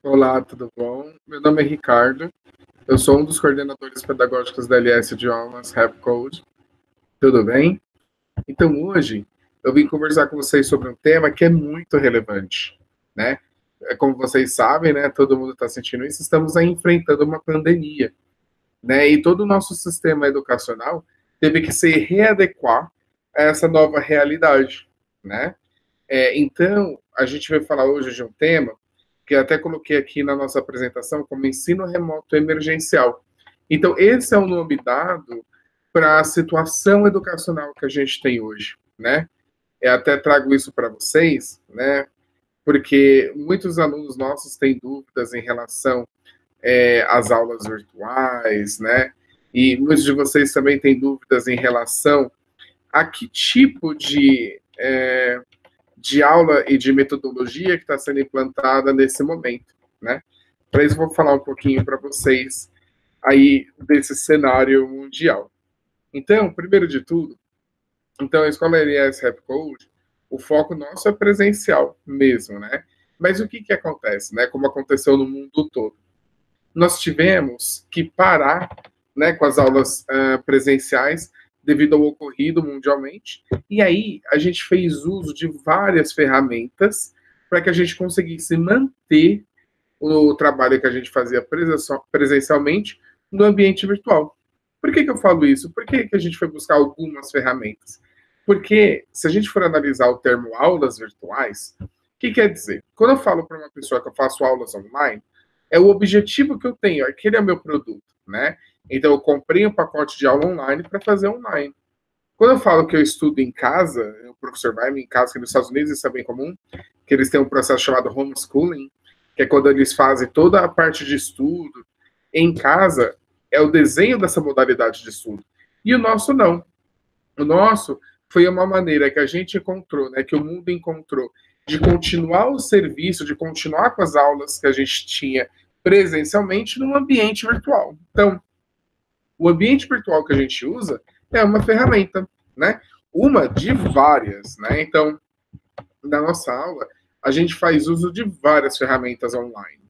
Olá, tudo bom? Meu nome é Ricardo, eu sou um dos coordenadores pedagógicos da LS Idiomas Rap Code. Tudo bem? Então, hoje, eu vim conversar com vocês sobre um tema que é muito relevante, né? Como vocês sabem, né, todo mundo está sentindo isso, estamos aí enfrentando uma pandemia, né? E todo o nosso sistema educacional teve que se readequar a essa nova realidade, né? Então, a gente vai falar hoje de um tema que eu até coloquei aqui na nossa apresentação como ensino remoto emergencial. Então, esse é o nome dado para a situação educacional que a gente tem hoje, né? Eu até trago isso para vocês, né? Porque muitos alunos nossos têm dúvidas em relação às aulas virtuais, né? E muitos de vocês também têm dúvidas em relação a que tipo de aula e de metodologia que está sendo implantada nesse momento, né? Para isso, eu vou falar um pouquinho para vocês aí desse cenário mundial. Então, primeiro de tudo, então a Escola LS Rap Code, o foco nosso é presencial mesmo, né? Mas o que que acontece, né? Como aconteceu no mundo todo? Nós tivemos que parar, né, com as aulas presenciais devido ao ocorrido mundialmente. E aí a gente fez uso de várias ferramentas para que a gente conseguisse manter o trabalho que a gente fazia presencialmente no ambiente virtual. Por que que eu falo isso? Por que que a gente foi buscar algumas ferramentas? Porque se a gente for analisar o termo aulas virtuais, o que quer dizer? Quando eu falo para uma pessoa que eu faço aulas online, é o objetivo que eu tenho, aquele é o meu produto, né? Então eu comprei um pacote de aula online para fazer online. Quando eu falo que eu estudo em casa, o professor vai em casa, que nos Estados Unidos isso é bem comum, que eles têm um processo chamado homeschooling, que é quando eles fazem toda a parte de estudo em casa, é o desenho dessa modalidade de estudo. E o nosso não. O nosso foi uma maneira que a gente encontrou, né, que o mundo encontrou, de continuar o serviço, de continuar com as aulas que a gente tinha presencialmente num ambiente virtual. Então, o ambiente virtual que a gente usa é uma ferramenta, né? Uma de várias, né? Então, na nossa aula, a gente faz uso de várias ferramentas online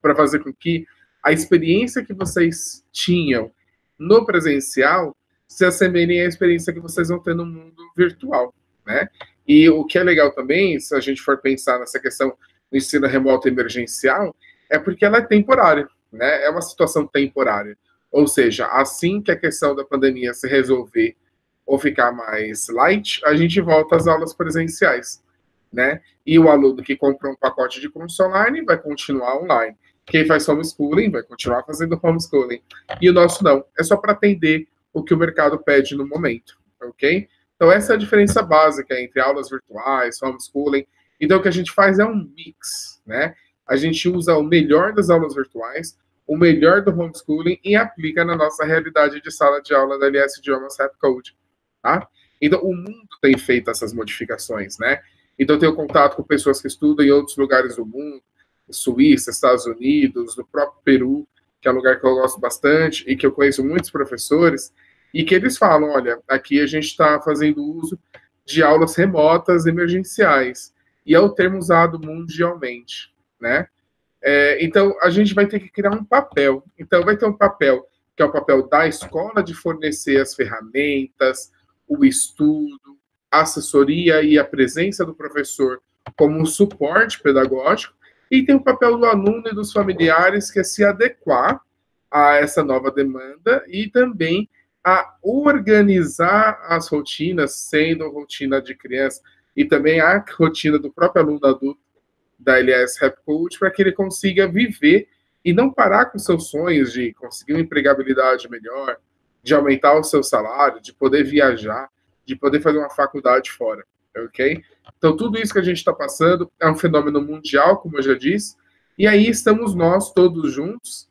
para fazer com que a experiência que vocês tinham no presencial se assemelhem à experiência que vocês vão ter no mundo virtual, né? E o que é legal também, se a gente for pensar nessa questão do ensino remoto emergencial, é porque ela é temporária, né? É uma situação temporária. Ou seja, assim que a questão da pandemia se resolver ou ficar mais light, a gente volta às aulas presenciais, né? E o aluno que comprou um pacote de curso online vai continuar online. Quem faz homeschooling vai continuar fazendo homeschooling. E o nosso não. É só para atender o que o mercado pede no momento, ok? Então, essa é a diferença básica entre aulas virtuais, homeschooling. Então, o que a gente faz é um mix, né? A gente usa o melhor das aulas virtuais, o melhor do homeschooling e aplica na nossa realidade de sala de aula da LS Idiomas Rap Code, tá? Então, o mundo tem feito essas modificações, né? Então, eu tenho contato com pessoas que estudam em outros lugares do mundo, Suíça, Estados Unidos, do próprio Peru, que é um lugar que eu gosto bastante e que eu conheço muitos professores, e que eles falam, olha, aqui a gente está fazendo uso de aulas remotas emergenciais, e é o termo usado mundialmente, né? Então, a gente vai ter que criar um papel. Então, vai ter um papel que é o papel da escola de fornecer as ferramentas, o estudo, a assessoria e a presença do professor como um suporte pedagógico, e tem o papel do aluno e dos familiares, que é se adequar a essa nova demanda e também a organizar as rotinas, sendo rotina de criança, e também a rotina do próprio aluno adulto da LS Rap Code, para que ele consiga viver e não parar com seus sonhos de conseguir uma empregabilidade melhor, de aumentar o seu salário, de poder viajar, de poder fazer uma faculdade fora, ok? Então, tudo isso que a gente está passando é um fenômeno mundial, como eu já disse, e aí estamos nós todos juntos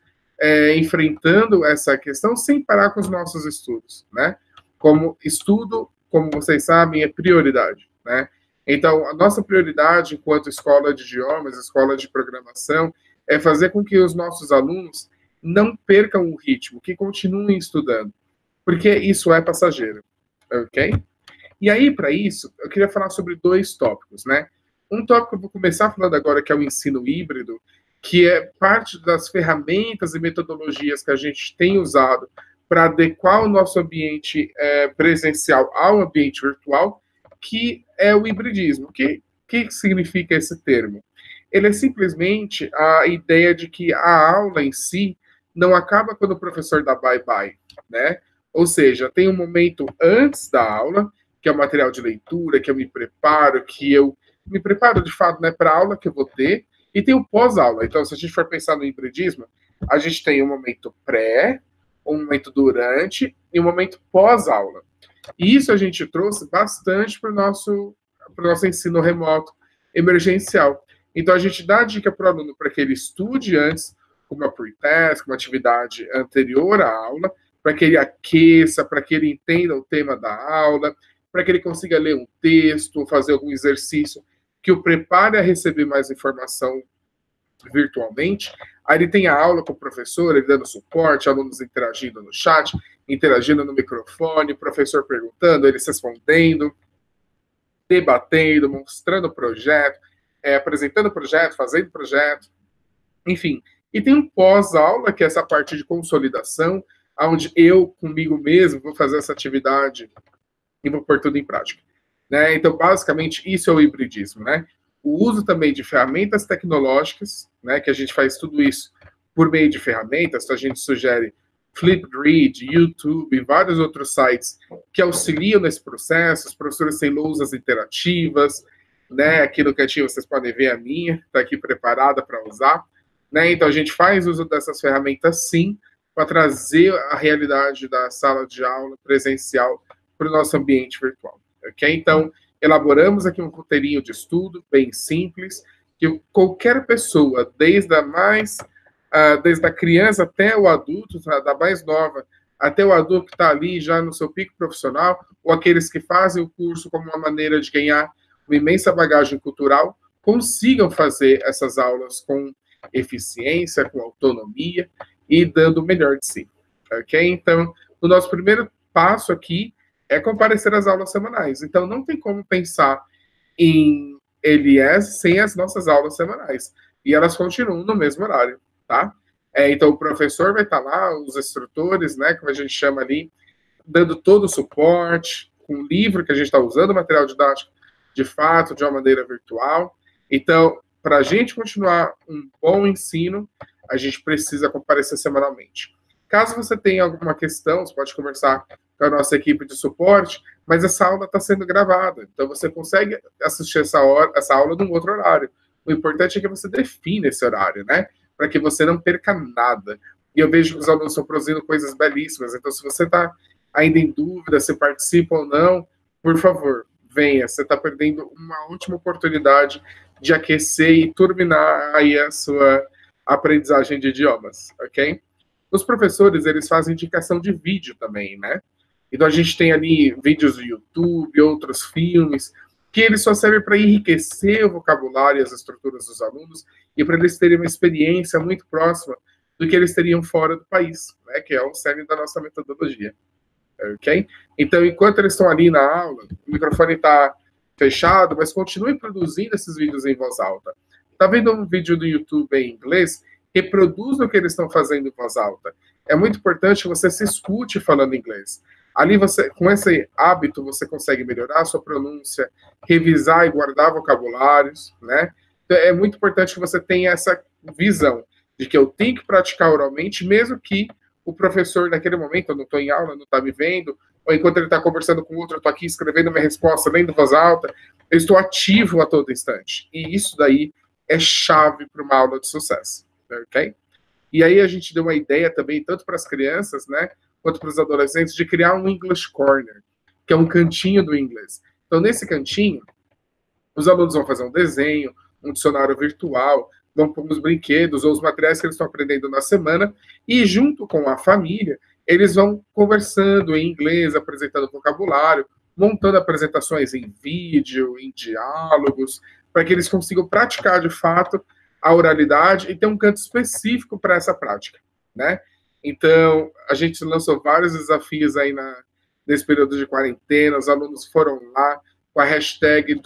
enfrentando essa questão sem parar com os nossos estudos, né? Como estudo, como vocês sabem, é prioridade, né? Então, a nossa prioridade enquanto escola de idiomas, escola de programação, é fazer com que os nossos alunos não percam o ritmo, que continuem estudando, porque isso é passageiro, ok? E aí, para isso, eu queria falar sobre dois tópicos, né? Um tópico que eu vou começar falando agora, que é o ensino híbrido, que é parte das ferramentas e metodologias que a gente tem usado para adequar o nosso ambiente presencial ao ambiente virtual, que é o hibridismo. O que significa esse termo? Ele é simplesmente a ideia de que a aula em si não acaba quando o professor dá bye-bye, né? Ou seja, tem um momento antes da aula, que é o material de leitura, que eu me preparo, de fato, né, para a aula que eu vou ter, e tem o pós-aula. Então, se a gente for pensar no hibridismo, a gente tem um momento pré, um momento durante e um momento pós-aula. E isso a gente trouxe bastante para o nosso ensino remoto emergencial. Então, a gente dá a dica para o aluno para que ele estude antes, com uma pre-test, com uma atividade anterior à aula, para que ele aqueça, para que ele entenda o tema da aula, para que ele consiga ler um texto, fazer algum exercício que o prepare a receber mais informação virtualmente. Aí ele tem a aula com o professor, ele dando suporte, alunos interagindo no chat, interagindo no microfone, o professor perguntando, eles respondendo, debatendo, mostrando o projeto, apresentando o projeto, fazendo o projeto, enfim. E tem um pós-aula, que é essa parte de consolidação, onde eu, comigo mesmo, vou fazer essa atividade e vou pôr tudo em prática. Né? Então, basicamente, isso é o hibridismo, né? O uso também de ferramentas tecnológicas, né, que a gente faz tudo isso por meio de ferramentas, então a gente sugere Flipgrid, YouTube e vários outros sites que auxiliam nesse processo. Os professores têm lousas interativas, né? Aqui no cantinho vocês podem ver a minha, está aqui preparada para usar. Né? Então a gente faz uso dessas ferramentas sim, para trazer a realidade da sala de aula presencial para o nosso ambiente virtual. Okay? Então, elaboramos aqui um roteirinho de estudo bem simples, que qualquer pessoa, desde a criança até o adulto, da mais nova até o adulto que está ali já no seu pico profissional, ou aqueles que fazem o curso como uma maneira de ganhar uma imensa bagagem cultural, consigam fazer essas aulas com eficiência, com autonomia e dando o melhor de si. Ok? Então, o nosso primeiro passo aqui é comparecer às aulas semanais. Então, não tem como pensar em LS sem as nossas aulas semanais. E elas continuam no mesmo horário, tá? Então, o professor vai estar lá, os instrutores, né, como a gente chama ali, dando todo o suporte, com o livro que a gente está usando, material didático, de fato, de uma maneira virtual. Então, para a gente continuar um bom ensino, a gente precisa comparecer semanalmente. Caso você tenha alguma questão, você pode conversar com a nossa equipe de suporte, mas essa aula está sendo gravada, então você consegue assistir essa aula num outro horário. O importante é que você defina esse horário, né? Para que você não perca nada. E eu vejo que os alunos estão produzindo coisas belíssimas, então se você está ainda em dúvida se participa ou não, por favor, venha. Você está perdendo uma última oportunidade de aquecer e turbinar aí a sua aprendizagem de idiomas, ok? Os professores, eles fazem indicação de vídeo também, né? Então, a gente tem ali vídeos do YouTube, outros filmes, que eles só servem para enriquecer o vocabulário e as estruturas dos alunos e para eles terem uma experiência muito próxima do que eles teriam fora do país, né? Que é o cerne da nossa metodologia, ok? Então, enquanto eles estão ali na aula, o microfone está fechado, mas continue produzindo esses vídeos em voz alta. Está vendo um vídeo do YouTube em inglês? Reproduza o que eles estão fazendo em voz alta. É muito importante que você se escute falando inglês. Ali, com esse hábito, você consegue melhorar a sua pronúncia, revisar e guardar vocabulários, né? Então, é muito importante que você tenha essa visão de que eu tenho que praticar oralmente, mesmo que o professor, naquele momento, eu não estou em aula, não está me vendo, ou enquanto ele está conversando com outro, eu estou aqui escrevendo minha resposta, lendo em voz alta, eu estou ativo a todo instante. E isso daí é chave para uma aula de sucesso, ok? E aí a gente deu uma ideia também, tanto para as crianças, né, quanto para os adolescentes, de criar um English Corner, que é um cantinho do inglês. Então, nesse cantinho, os alunos vão fazer um desenho, um dicionário virtual, vão pôr os brinquedos ou os materiais que eles estão aprendendo na semana, e junto com a família, eles vão conversando em inglês, apresentando vocabulário, montando apresentações em vídeo, em diálogos, para que eles consigam praticar de fato a oralidade e ter um canto específico para essa prática, né? Então, a gente lançou vários desafios aí nesse período de quarentena, os alunos foram lá com a hashtag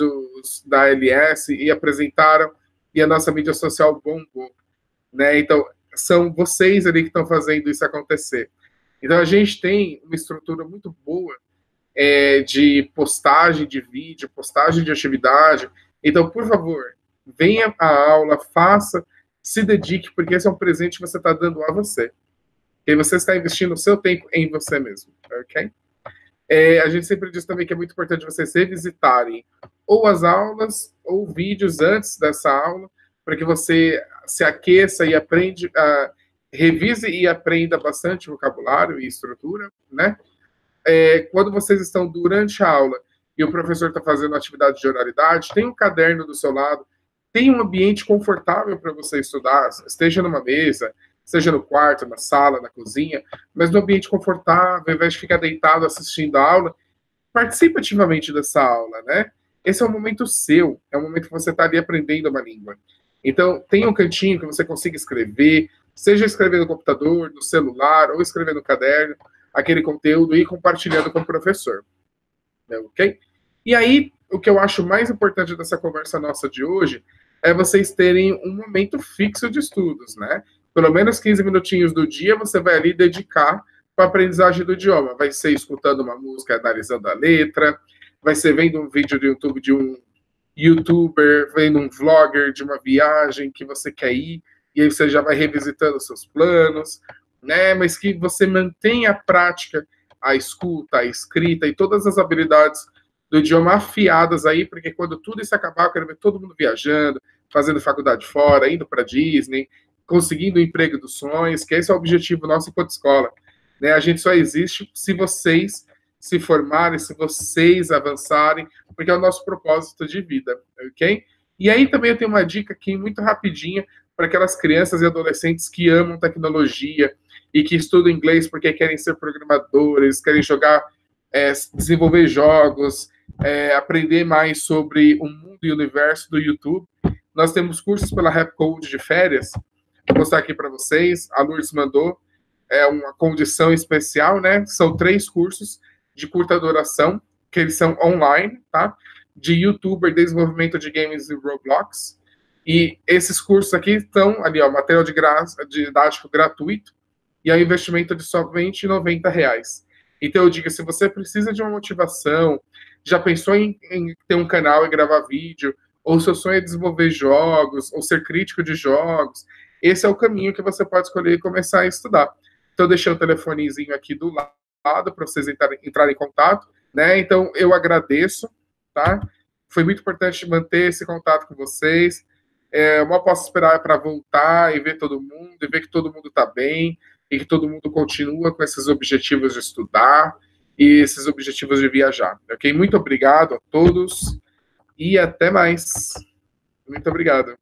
da LS e apresentaram, e a nossa mídia social bombou. né? Então, são vocês ali que estão fazendo isso acontecer. Então, a gente tem uma estrutura muito boa de postagem de vídeo, postagem de atividade. Então, por favor, venha à aula, faça, se dedique, porque esse é um presente que você está dando a você. E você está investindo o seu tempo em você mesmo, ok? A gente sempre diz também que é muito importante vocês revisitarem ou as aulas ou vídeos antes dessa aula, para que você se aqueça e revise e aprenda bastante vocabulário e estrutura, né? Quando vocês estão durante a aula e o professor está fazendo atividade de oralidade, tem um caderno do seu lado, tem um ambiente confortável para você estudar, esteja numa mesa, seja no quarto, na sala, na cozinha, mas no ambiente confortável, ao invés de ficar deitado assistindo a aula, participe ativamente dessa aula, né? Esse é um momento seu, é um momento que você está ali aprendendo uma língua. Então, tem um cantinho que você consiga escrever, seja escrever no computador, no celular, ou escrever no caderno, aquele conteúdo e ir compartilhando com o professor. Ok? E aí, o que eu acho mais importante dessa conversa nossa de hoje é vocês terem um momento fixo de estudos, né? Pelo menos 15 minutinhos do dia você vai ali dedicar para a aprendizagem do idioma. Vai ser escutando uma música, analisando a letra, vai ser vendo um vídeo do YouTube de um youtuber, vendo um vlogger de uma viagem que você quer ir, e aí você já vai revisitando os seus planos, né? Mas que você mantenha a prática, a escuta, a escrita e todas as habilidades do idioma afiadas aí, porque quando tudo isso acabar, eu quero ver todo mundo viajando, fazendo faculdade fora, indo para Disney, conseguindo o emprego dos sonhos, que esse é o objetivo nosso enquanto escola. Né? A gente só existe se vocês se formarem, se vocês avançarem, porque é o nosso propósito de vida, ok? E aí também eu tenho uma dica aqui muito rapidinha para aquelas crianças e adolescentes que amam tecnologia e que estudam inglês porque querem ser programadores, querem jogar, desenvolver jogos, aprender mais sobre o mundo e o universo do YouTube. Nós temos cursos pela Rapcode de férias. Vou mostrar aqui para vocês. A Lourdes mandou uma condição especial, né? São 3 cursos de curta duração, que eles são online, tá? De YouTuber, desenvolvimento de games e Roblox. E esses cursos aqui estão ali, ó, material didático gratuito e é um investimento de somente R$90. Então eu digo, se você precisa de uma motivação, já pensou em ter um canal e gravar vídeo, ou seu sonho é desenvolver jogos, ou ser crítico de jogos, esse é o caminho que você pode escolher e começar a estudar. Então eu deixei o telefonezinho aqui do lado para vocês entrarem em contato, né? Então eu agradeço, tá? Foi muito importante manter esse contato com vocês. Eu mal posso esperar para voltar e ver todo mundo, e ver que todo mundo está bem, e que todo mundo continua com esses objetivos de estudar e esses objetivos de viajar, ok? Muito obrigado a todos e até mais. Muito obrigado.